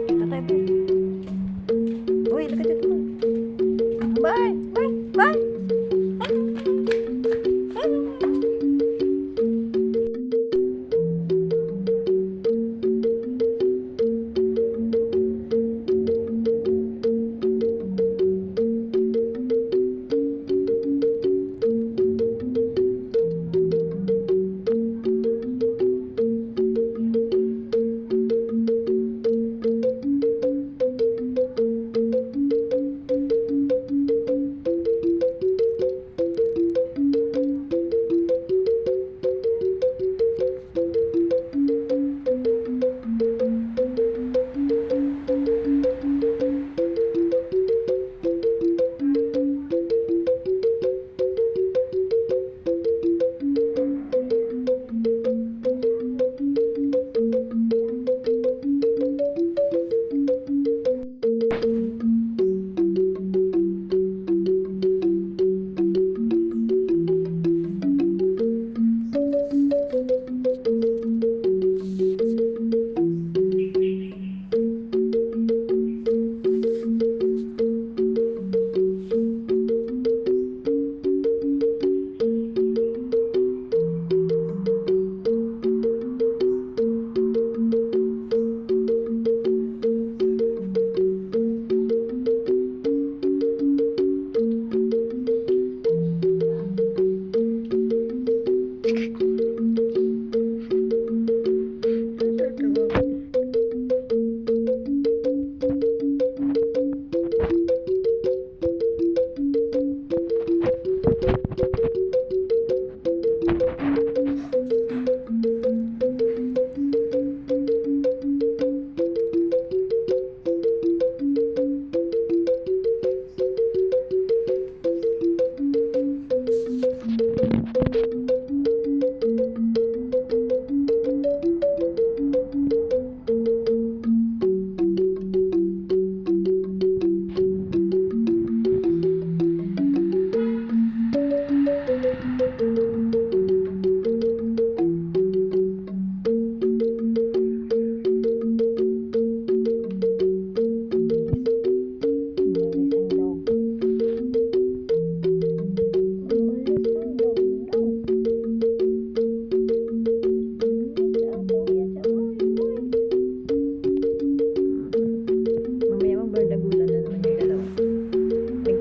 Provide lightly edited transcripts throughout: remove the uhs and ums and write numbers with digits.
Ito tayo, boy. Boy, look at it, boy. Bye, bye, bye.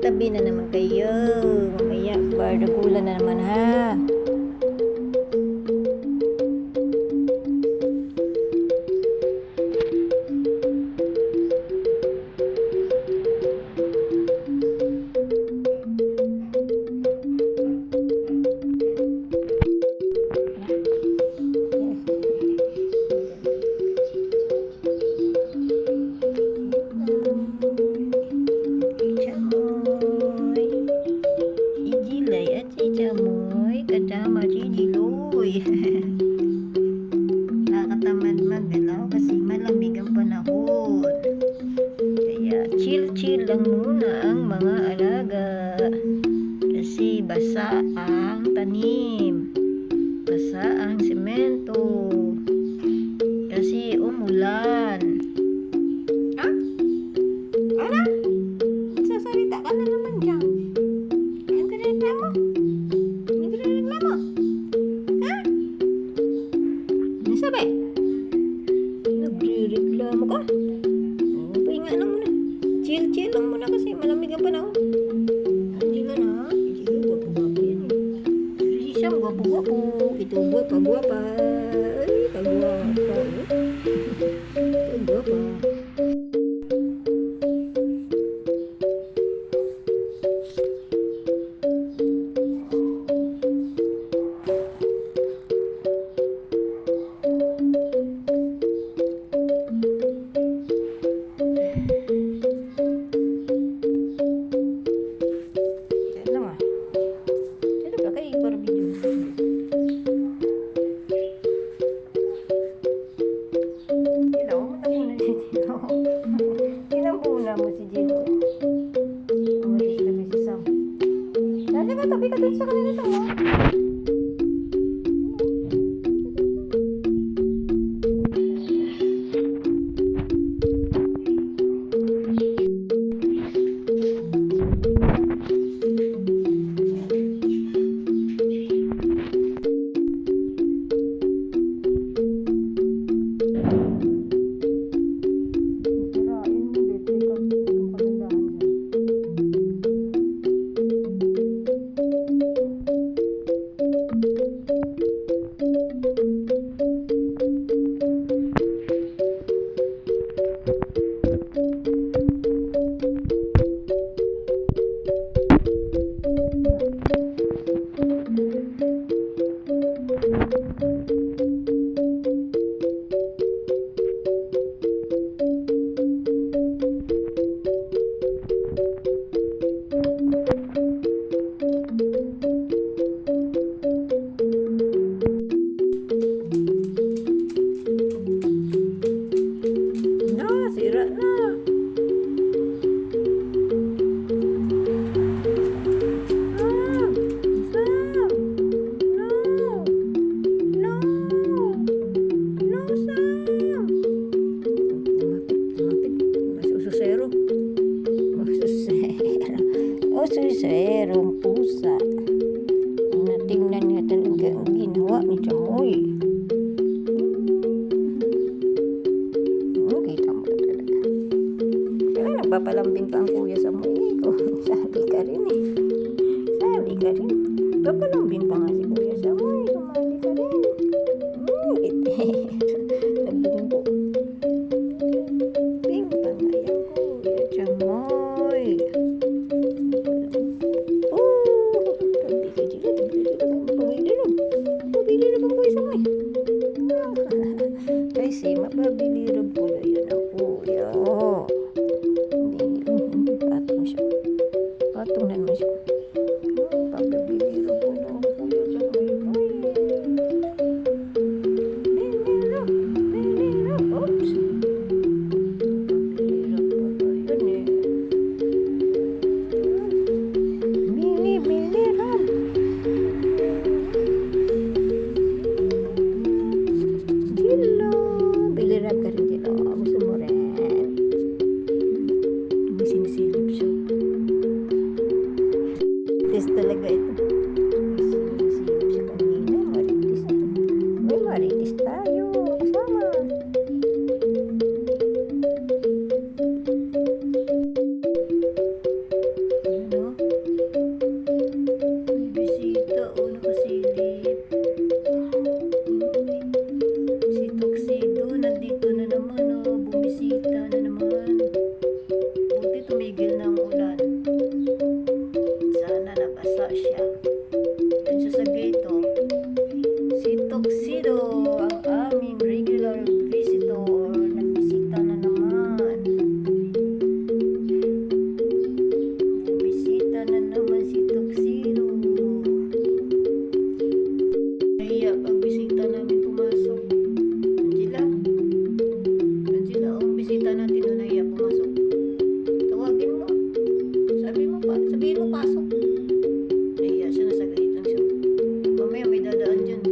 Tabi na naman kayo. Mamaya, bardagulan na naman ha. Kasama si Diloy. Nakakatamad mag-galaw kasi malamig ang panahon. Kaya chill-chill lang muna ang mga alaga. Kasi basa ang tanim. Basa ang semento. Kasi umulan. Ha? Ano? Sasalita ka na naman dyan. Ang ganito mo? Sabi, nagre-reklamo ka? Pahinga na muna. Chill-chill lang muna kasi malamig ang panahon. Hindi ka na. Sige, gwapo-gwapo yan eh. Si Sam, gwapo-gwapo. Ito, gwapa-gwapa. Ay, kagwapa. Kagwapa. papalambing pa ang kuya sa muli ko. Sali ka rin eh. Sali ka rin. Papalambing pa nga si kuya sa muli. Sumali ka rin. Nabunggo. Bing pa nga yan kuya Chamoy. Tabi ka dyan. Pabilirap. Pabilirap ang kuya sa muli. Ay si mapabilirap ko na yun ang kuya. Patong siya. Patong na naman siya. Pagkabilirap ko na ang kuya sa muli. Bilirap. Bilirap. Oops. Pagkabilirap ko na yun eh. Bilirap. Dilo. Bilirap ka rin dilo. Gusto mo rin. May sinisilip siya. Test talaga ito. May sinisilip siya kanina. Maritis eh. May maritis tayo. Kasama. Ano? May bisita o nakasilip. Si Tuxedo nandito na naman o. Bumisita na naman. Buti tumigil na ang ulan. Sana nabasa siya. Yun siya sa gate oh. Si Tuxedo, ang aming regular visitor, nagbisita na naman. Bumisita na naman si Tuxedo. Nahiya pag bisita namin pumasok. Angela? Angela, ang bisita natin na nahiya pumasok. Tawagin mo. Sabihin mo pasok. Nahiya siya, nasa gate lang siya. Mamaya may dadaan dyan.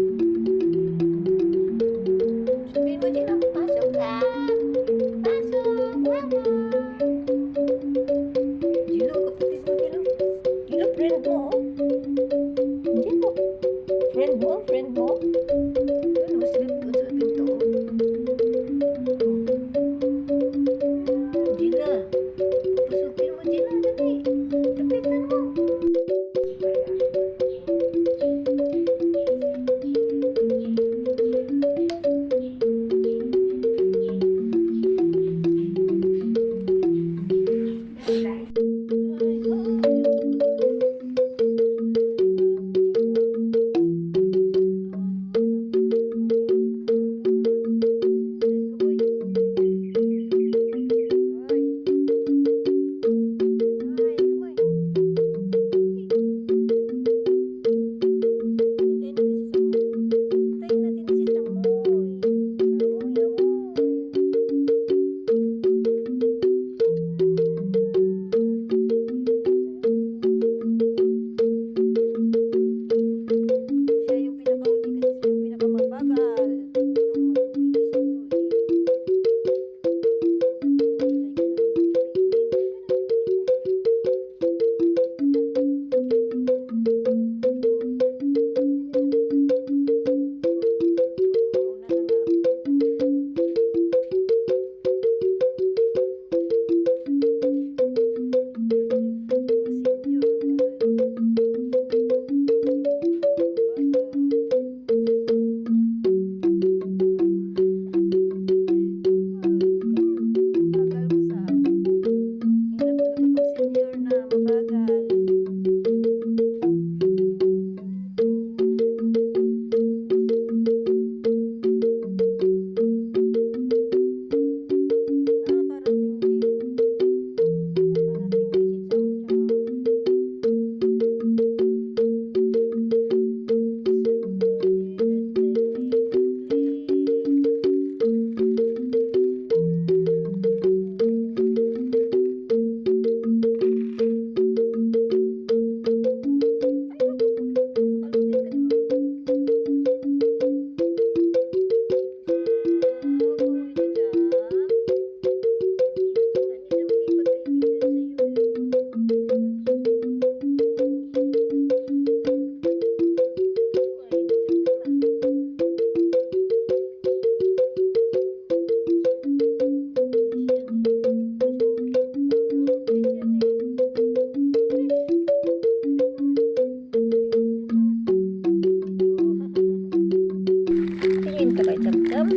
Punta kay Cham-Cham.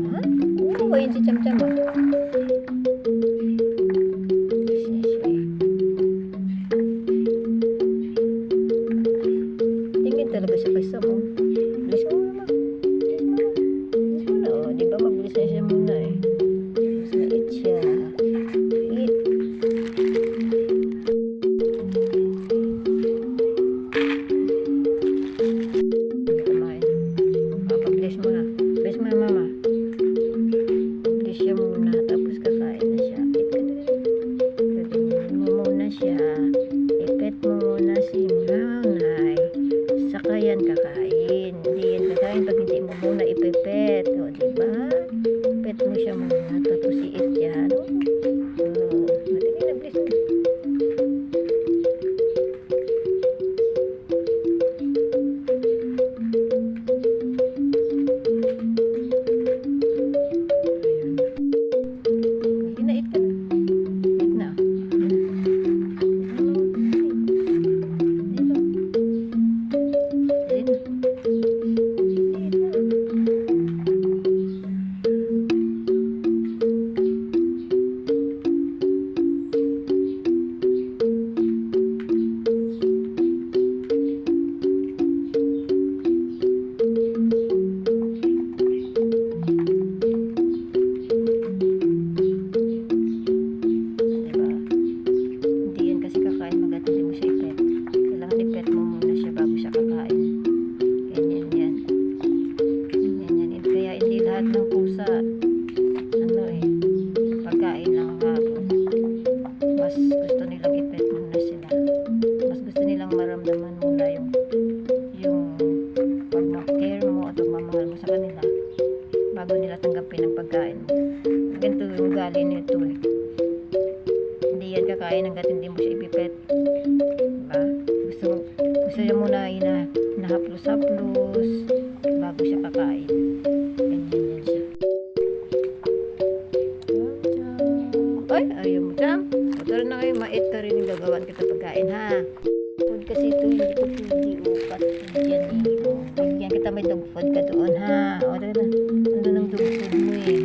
Ha? Oo, ba yun si Cham-Cham ah? Tingin talaga siya kay Sam, oh. Bilis mo naman. Bilis mo. Bilis mo na, oh. Di ba mabilis na siya muna eh. Mas mait siya. Eat. Kumain. Papabilis mo na. Bilis mo na, mama. Bilis siya muna. Tapos kakain na siya. Eat ka na. Pagkainin mo muna siya. Ipet mo muna si nanay. Saka yan kakain. Hindi yan kakain pag hindi mo muna ipepet. O, diba? Pet mo siya muna. Tapos i-eat yan. O, matigay na. Bilis mo. Eat ka na. Eat na. Lahat ng pusa pagkain lang ang hapon. Mas gusto nilang i-pet muna sila. Mas gusto nilang maramdaman muna yung pag-care mo at pagmamahal mo sa kanila bago nila tanggapin ang pagkain mo. Ganito yung ugali nito eh. Hindi yan kakain hanggat hindi mo siya ipipet. Diba? Gusto niya muna hinahaplos-haplos bago siya kakain. Ay, ayaw mo, Cham. Tara na kayo, mait ka rin yung gagawan kita pagkain, ha? Food kasi ito, hindi ito pwede upat. Yan eh. Bigyan kita may dog food ka doon, ha? O, tara na. Ano ng dog food mo eh?